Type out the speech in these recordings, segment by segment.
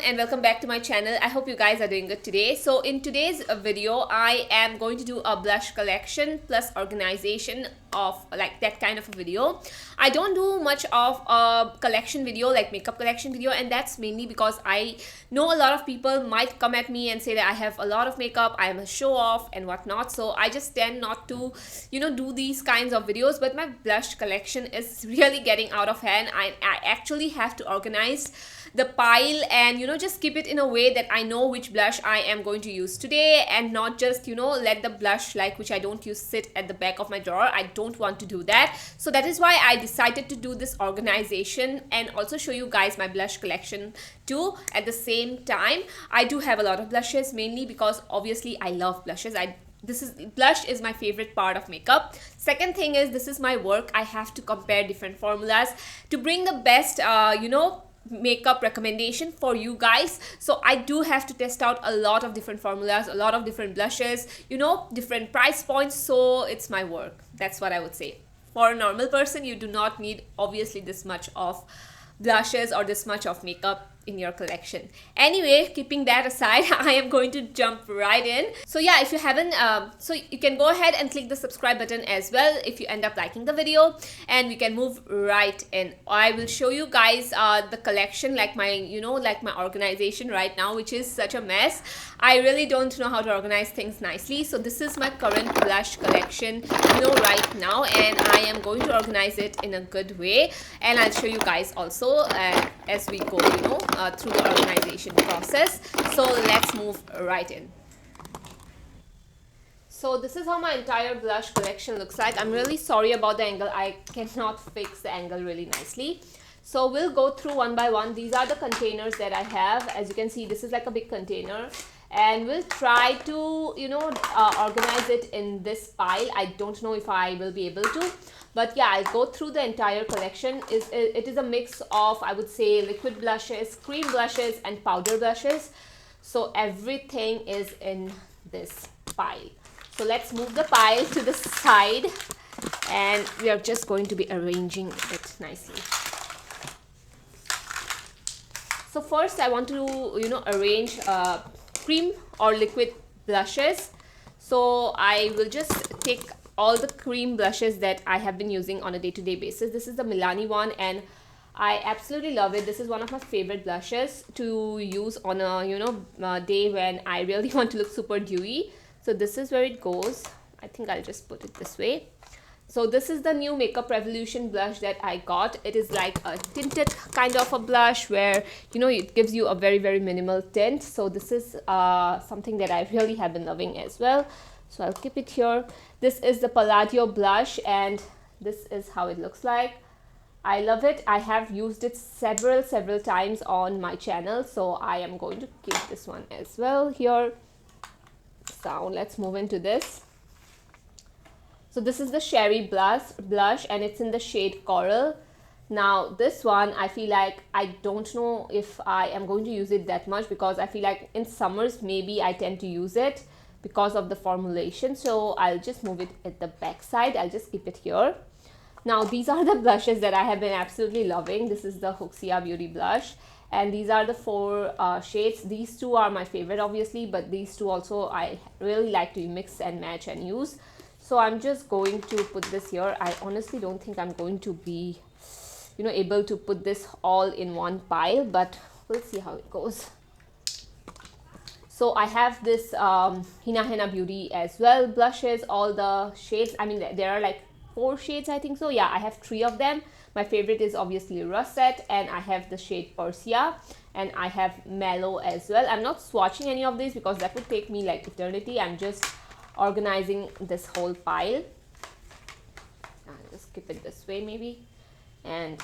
and welcome back to my channel. I hope you guys are doing good today. So in today's video, I am going to do a blush collection plus organization of like that kind of a video. I don't do much of a collection video like makeup collection video, and that's mainly because I know a lot of people might come at me and say that I have a lot of makeup, I am a show off and whatnot. So I just tend not to do these kinds of videos, but my blush collection is really getting out of hand. I actually have to organize the pile and just keep it in a way that I know which blush I am going to use today, and not just let the blush like which I don't use sit at the back of my drawer. I don't want to do that. So that is why I decided to do this organization and also show you guys my blush collection too at the same time. I do have a lot of blushes, mainly because obviously I love blushes. Blush is my favorite part of makeup. Second thing is, this is my work. I have to compare different formulas to bring the best makeup recommendation for you guys. So I do have to test out a lot of different formulas, a lot of different blushes, different price points. So it's my work. That's what I would say. For a normal person, you do not need obviously this much of blushes or this much of makeup in your collection. Anyway, keeping that aside, I am going to jump right in. So yeah, if you haven't so you can go ahead and click the subscribe button as well if you end up liking the video, and we can move right in. I will show you guys the collection, like my like my organization right now, which is such a mess. I really don't know how to organize things nicely. So this is my current blush collection right now, and I am going to organize it in a good way, and I'll show you guys also as we go through the organization process. So let's move right in. So this is how my entire blush collection looks like. I'm really sorry about the angle. I cannot fix the angle really nicely. So we'll go through one by one. These are the containers that I have. As you can see, this is like a big container, and we'll try to organize it in this pile. I don't know if I will be able to, but yeah, I'll go through the entire collection. It is a mix of, I would say, liquid blushes, cream blushes and powder blushes. So everything is in this pile. So let's move the pile to the side, and we are just going to be arranging it nicely. So first I want to arrange cream or liquid blushes. So I will just take all the cream blushes that I have been using on a day-to-day basis. This is the Milani one, and I absolutely love it. This is one of my favorite blushes to use on a day when I really want to look super dewy. So this is where it goes. I think I'll just put it this way. So this is the new Makeup Revolution blush that I got. It is like a tinted kind of a blush where it gives you a very, very minimal tint. So this is something that I really have been loving as well. So I'll keep it here. This is the Palladio blush, and this is how it looks like. I love it. I have used it several times on my channel, so I am going to keep this one as well here. So let's move into this. So this is the Sherry blush, and it's in the shade Coral. Now this one, I feel like I don't know if I am going to use it that much, because I feel like in summers maybe I tend to use it because of the formulation. So I'll just move it at the back side. I'll just keep it here. Now these are the blushes that I have been absolutely loving. This is the Huxia Beauty blush, and these are the 4 shades. These 2 are my favorite obviously, but these 2 also I really like to mix and match and use. So I'm just going to put this here. I honestly don't think I'm going to be able to put this all in one pile, but we'll see how it goes. So I have this Hina Beauty as well blushes, all the shades. I mean, there are like 4 shades, I think so. Yeah, I have 3 of them. My favorite is obviously Russet, and I have the shade Persia, and I have Mellow as well. I'm not swatching any of these because that would take me like eternity. I'm just organizing this whole pile. I'll just keep it this way maybe. And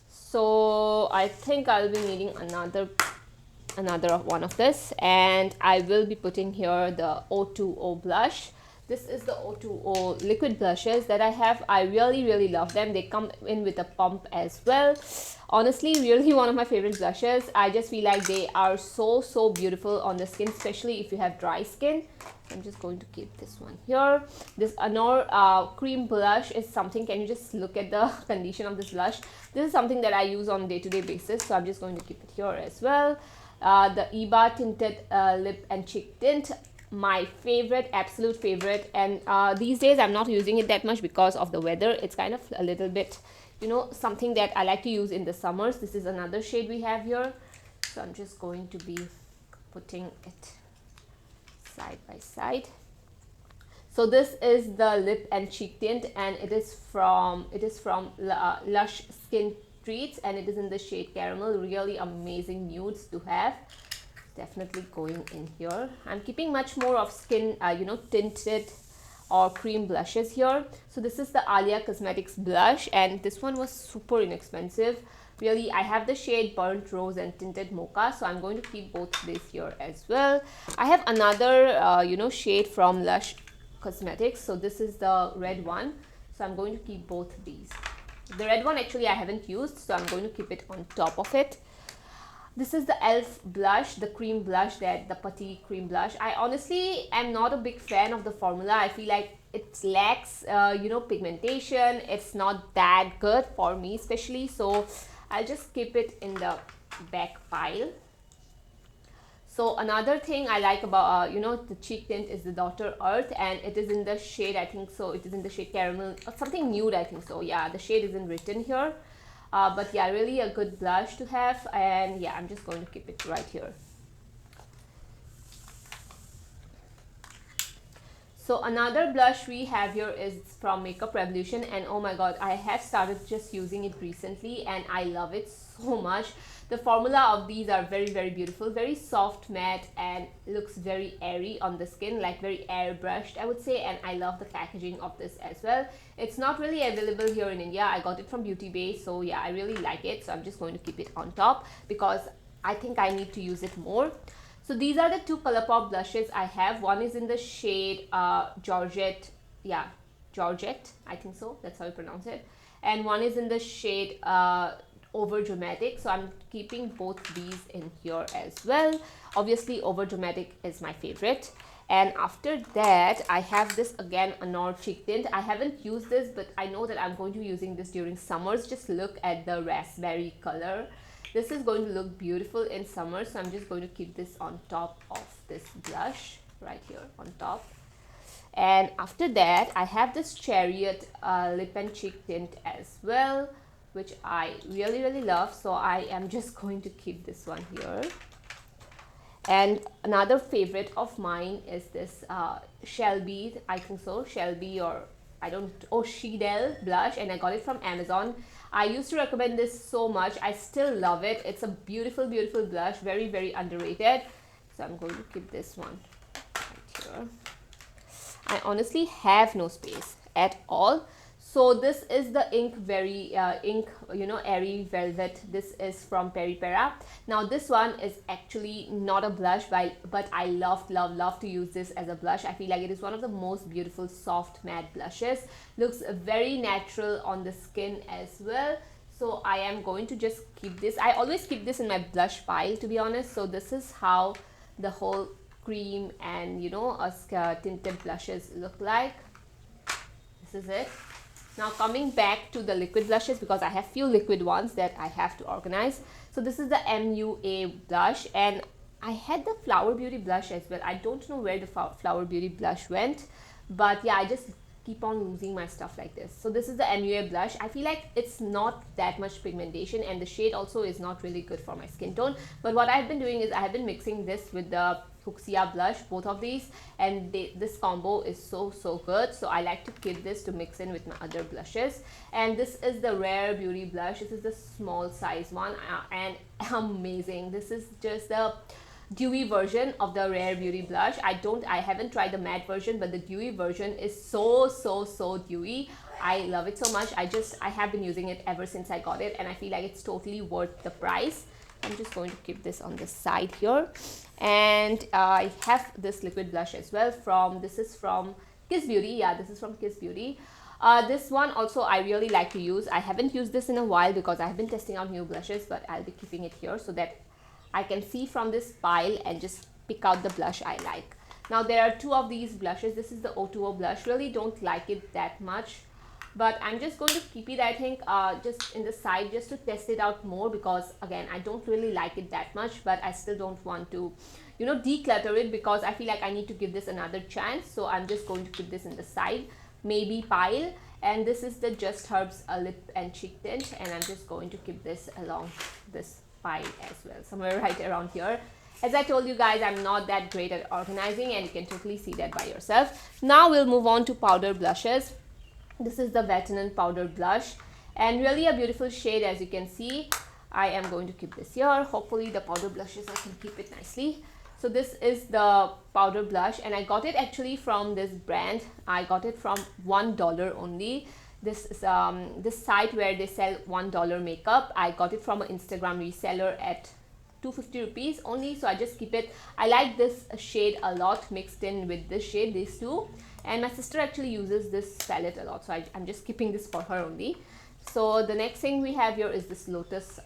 so I think I'll be needing another one of this, and I will be putting here the 020 blush. This is the O2O liquid blushes that I have. I really love them. They come in with a pump as well. Honestly, really one of my favorite blushes. I just feel like they are so beautiful on the skin, especially if you have dry skin. I'm just going to keep this one here. This Anor cream blush is something. Can you just look at the condition of this blush? This is something that I use on day-to-day basis, so I'm just going to keep it here as well. The Eba tinted lip and cheek tint, my favorite, absolute favorite. And these days I'm not using it that much because of the weather. It's kind of a little bit, you know, something that I like to use in the summers. This is another shade we have here, so I'm just going to be putting it side by side. So this is the lip and cheek tint, and it is from Lush Skin Treats, and it is in the shade caramel. Really amazing nudes to have. Definitely going in here. I'm keeping much more of skin you know, tinted or cream blushes here. So this is the Alia Cosmetics blush, and this one was super inexpensive. Really, I have the shade Burnt Rose and Tinted Mocha, so I'm going to keep both these here as well. I have another you know, shade from Lush Cosmetics, so this is the red one, so I'm going to keep both these. The red one actually I haven't used, so I'm going to keep it on top of it. This is the e.l.f. blush, the cream blush, that the putty cream blush. I honestly am not a big fan of the formula. I feel like it lacks you know, pigmentation. It's not that good for me especially, so I'll just keep it in the back pile. So another thing I like about you know, the cheek tint is the Daughter Earth, and it is in the shade, I think so, it is in the shade caramel or something nude, I think so. Yeah, the shade isn't written here. But yeah, really a good blush to have, and yeah, I'm just going to keep it right here. So another blush we have here is from Makeup Revolution, and oh my god, I have started just using it recently and I love it so much. The formula of these are very beautiful, very soft matte, and looks very airy on the skin, like very airbrushed I would say, and I love the packaging of this as well. It's not really available here in India. I got it from Beauty Bay, so yeah, I really like it, so I'm just going to keep it on top because I think I need to use it more. So these are the two ColourPop blushes I have. One is in the shade Georgette, yeah, Georgette, I think so, that's how you pronounce it, and one is in the shade Over Dramatic, so I'm keeping both these in here as well. Obviously Over Dramatic is my favorite. And after that I have this again, Anor cheek tint. I haven't used this, but I know that I'm going to be using this during summers. Just look at the raspberry color. This is going to look beautiful in summer, so I'm just going to keep this on top of this blush right here on top. And after that I have this Chariot lip and cheek tint as well, which I really love, so I am just going to keep this one here. And another favorite of mine is this Shelby, I think so, Shelby, or I don't, oh, Shidel blush, and I got it from Amazon. I used to recommend this so much. I still love it. It's a beautiful blush, very underrated. So I'm going to keep this one right here. I honestly have no space at all. So this is the ink you know, airy velvet. This is from Peri Pera. Now this one is actually not a blush, but I love to use this as a blush. I feel like it is one of the most beautiful soft matte blushes. Looks very natural on the skin as well. So I am going to just keep this. I always keep this in my blush pile, to be honest. So this is how the whole cream and, you know, tinted blushes look like. This is it. Now coming back to the liquid blushes, because I have few liquid ones that I have to organize. So this is the MUA blush, and I had the Flower Beauty blush as well. I don't know where the Flower Beauty blush went, but yeah, I just keep on losing my stuff like this. So this is the MUA blush. I feel like it's not that much pigmentation, and the shade also is not really good for my skin tone. But what I've been doing is I have been mixing this with the Fuchsia blush, both of these, and this combo is so good. So I like to keep this to mix in with my other blushes. And this is the Rare Beauty blush. This is the small size one, and amazing. This is just the dewy version of the Rare Beauty blush. I haven't tried the matte version, but the dewy version is so dewy. I love it so much. I have been using it ever since I got it, and I feel like it's totally worth the price. I'm just going to keep this on the side here. And I have this liquid blush as well this is from Kiss Beauty. Yeah, this is from Kiss Beauty. This one also I really like to use. I haven't used this in a while because I have been testing out new blushes, but I'll be keeping it here so that I can see from this pile and just pick out the blush I like. Now there are two of these blushes. This is the O2O blush. Really don't like it that much, but I'm just going to keep it, I think, just in the side just to test it out more, because again, I don't really like it that much, but I still don't want to, you know, declutter it, because I feel like I need to give this another chance. So I'm just going to put this in the side, maybe pile. And this is the Just Herbs lip and cheek tint, and I'm just going to keep this along this pile as well, somewhere right around here. As I told you guys, I'm not that great at organizing, and you can totally see that by yourself. Now we'll move on to powder blushes. This is the Vitamin powder blush, and really a beautiful shade, as you can see. I am going to keep this here. Hopefully the powder blushes, I can keep it nicely. So this is the powder blush, and I got it actually from this brand. I got it from $1 only. This is this site where they sell $1 makeup. I got it from an Instagram reseller at 250 rupees only. So I just keep it. I like this shade a lot mixed in with this shade, these two. And my sister actually uses this palette a lot, so I'm just keeping this for her only. So the next thing we have here is this Lotus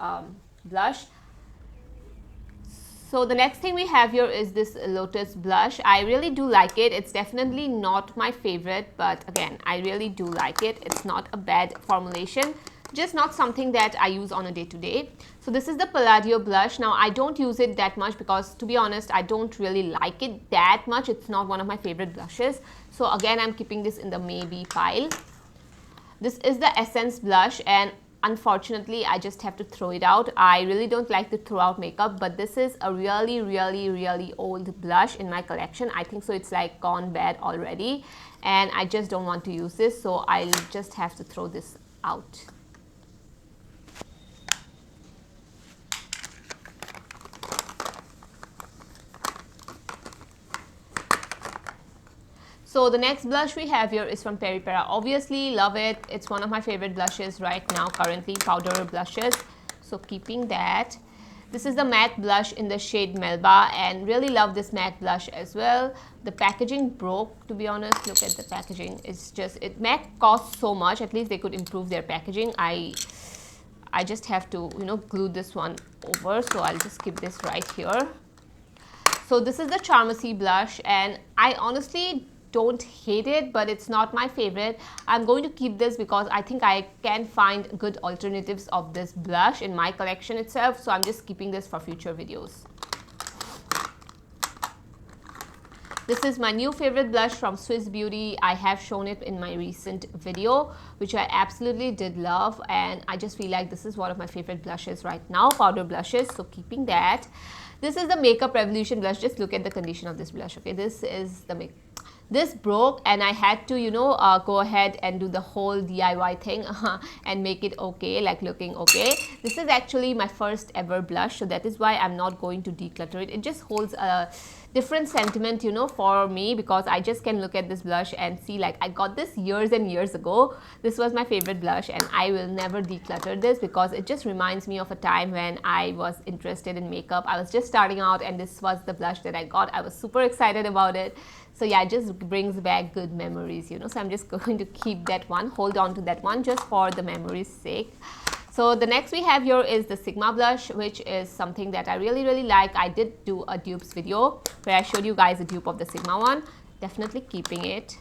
blush. So the next thing we have here is this Lotus blush. I really do like it. It's definitely not my favorite, but again, I really do like it. It's not a bad formulation, just not something that I use on a day-to-day. So this is the Palladio blush. Now I don't use it that much because, to be honest, I don't really like it that much. It's not one of my favorite blushes. So again, I'm keeping this in the maybe pile. This is the Essence blush, and unfortunately I just have to throw it out. I really don't like to throw out makeup, but this is a really old blush in my collection. I think so it's like gone bad already, and I just don't want to use this, so I'll just have to throw this out. So the next blush we have here is from Peripera. Obviously love it. It's one of my favorite blushes right now currently, powder blushes. So keeping that. This is the matte blush in the shade Melba, and really love this matte blush as well. The packaging broke, to be honest. Look at the packaging. It's just, matte costs so much. At least they could improve their packaging. I just have to, you know, glue this one over. So I'll just keep this right here. So this is the Charmacy blush, and I honestly don't hate it, but it's not my favorite. I'm going to keep this because I think I can find good alternatives of this blush in my collection itself, so I'm just keeping this for future videos. This is my new favorite blush from Swiss Beauty. I have shown it in my recent video, which I absolutely did love, and I just feel like this is one of my favorite blushes right now, powder blushes, so keeping that. This is the Makeup Revolution blush. Just look at the condition of this blush, okay? This is the makeup. This broke, and I had to, you know, go ahead and do the whole DIY thing and make it okay, like looking okay. This is actually my first ever blush, so that is why I'm not going to declutter it. It just holds a different sentiment, you know, for me, because I just can look at this blush and see like I got this years and years ago. This was my favorite blush, and I will never declutter this because it just reminds me of a time when I was interested in makeup. I was just starting out, and this was the blush that I got. I was super excited about it. So yeah, it just brings back good memories, you know. So I'm just going to keep that one, hold on to that one just for the memory's sake. So the next we have here is the Sigma blush, which is something that I really like. I did do a dupes video where I showed you guys a dupe of the Sigma one. Definitely keeping it.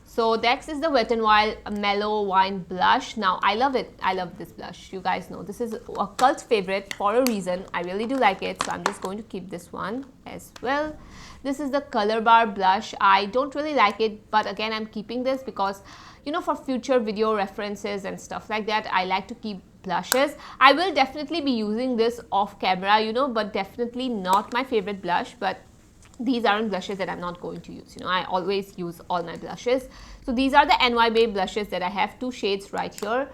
So next is the Wet n Wild Mellow Wine blush. Now I love it. I love this blush. You guys know this is a cult favorite for a reason. I really do like it. So I'm just going to keep this one as well. This is the Color Bar blush. I don't really like it, but again, I'm keeping this because, you know, for future video references and stuff like that, I like to keep blushes. I will definitely be using this off camera, you know, but definitely not my favorite blush. But these aren't blushes that I'm not going to use, you know. I always use all my blushes. So these are the NY Babe blushes that I have, two shades right here.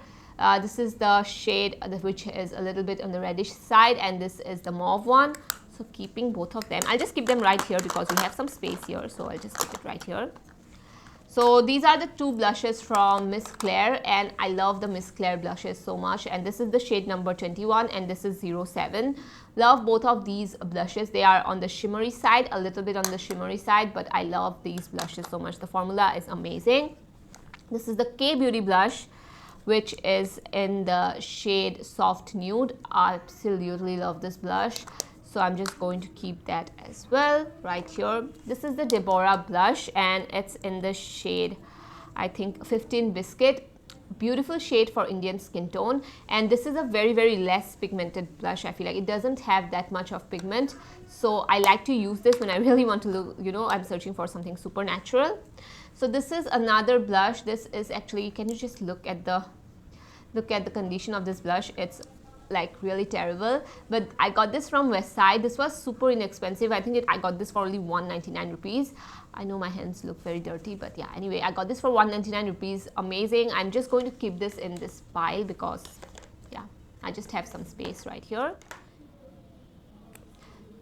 This is the shade which is a little bit on the reddish side, and this is the mauve one. So keeping both of them. I'll just keep them right here because we have some space here, so I'll just keep it right here. So these are the two blushes from Miss Claire, and I love the Miss Claire blushes so much. And this is the shade number 21 and this is 07. Love both of these blushes. They are on the shimmery side, a little bit on the shimmery side, but I love these blushes so much. The formula is amazing. This is the K Beauty blush, which is in the shade Soft Nude. I absolutely love this blush. So I'm just going to keep that as well right here. This is the Deborah blush and it's in the shade, I think, 15 Biscuit. Beautiful shade for Indian skin tone, and this is a very less pigmented blush. I feel like it doesn't have that much of pigment, so I like to use this when I really want to look, you know, I'm searching for something super natural. So this is another blush. This is actually, can you just look at the condition of this blush? It's like really terrible, but I got this from Westside. This was super inexpensive. I think I got this for only 199 rupees. I know my hands look very dirty, but yeah, anyway, I got this for 199 rupees. Amazing. I'm just going to keep this in this pile because yeah, I just have some space right here.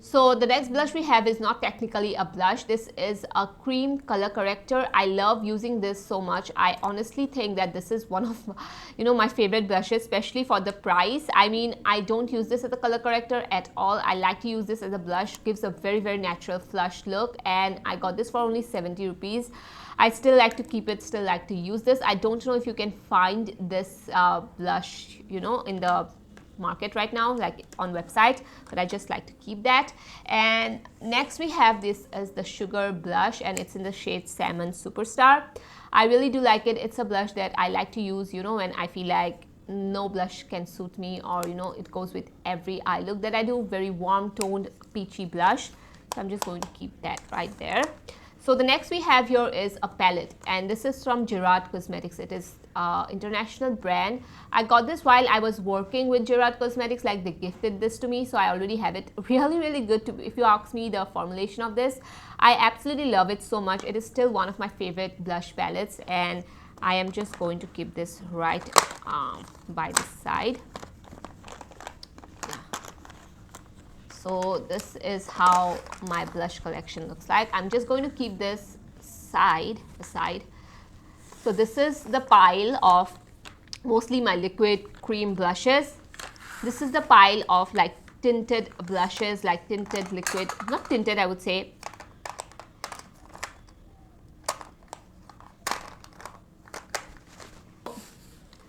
So the next blush we have is not technically a blush. This is a cream color corrector. I love using this so much. I honestly think that this is one of, you know, my favorite blushes, especially for the price. I mean, I don't use this as a color corrector at all. I like to use this as a blush. Gives a very natural flush look, and I got this for only 70 rupees. I still like to keep it, still like to use this. I don't know if you can find this blush, you know, in the market right now, like on website, but I just like to keep that. And next we have this as the Sugar blush, and it's in the shade Salmon Superstar. I really do like it. It's a blush that I like to use, you know, when I feel like no blush can suit me, or you know, it goes with every eye look that I do. Very warm toned peachy blush. So I'm just going to keep that right there. So the next we have here is a palette, and this is from Gerard Cosmetics. It is international brand. I got this while I was working with Gerard Cosmetics, like they gifted this to me, so I already have it. Really good to, if you ask me, the formulation of this, I absolutely love it so much. It is still one of my favorite blush palettes, and I am just going to keep this right by the side. So this is how my blush collection looks like. I'm just going to keep this aside. So this is the pile of mostly my liquid cream blushes. This is the pile of like tinted blushes, like tinted liquid, not tinted, I would say.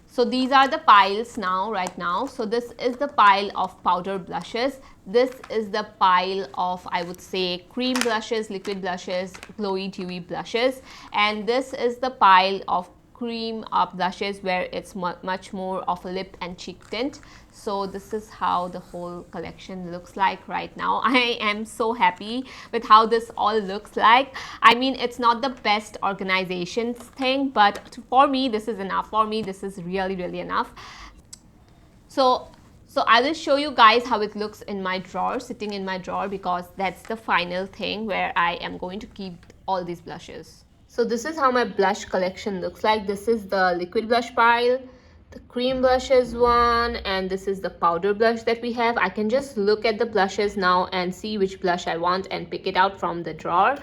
So these are the piles now, right now. So this is the pile of powder blushes. This is the pile of, I would say, cream blushes, liquid blushes, glowy, dewy blushes. And this is the pile of cream blushes where it's much more of a lip and cheek tint. So this is how the whole collection looks like right now. I am so happy with how this all looks like. I mean, it's not the best organization thing, but for me this is enough. For me this is really enough. So I will show you guys how it looks in my drawer, sitting in my drawer, because that's the final thing where I am going to keep all these blushes. So this is how my blush collection looks like. This is the liquid blush pile, the cream blushes one, and this is the powder blush that we have. I can just look at the blushes now and see which blush I want and pick it out from the drawer.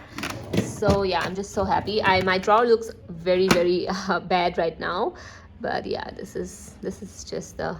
So yeah, I'm just so happy. My drawer looks very bad right now, but yeah, this is just the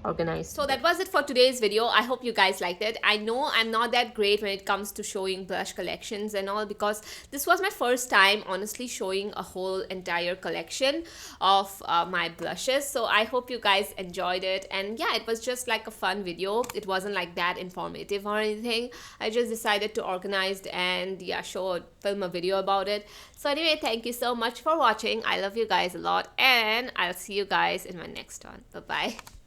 organized. So that was it for today's video. I hope you guys liked it. I know I'm not that great when it comes to showing blush collections and all, because this was my first time honestly showing a whole entire collection of my blushes. So I hope you guys enjoyed it, and yeah, it was just like a fun video. It wasn't like that informative or anything. I just decided to organize and yeah, film a video about it. So anyway, thank you so much for watching. I love you guys a lot, and I'll see you guys in my next one. Bye bye.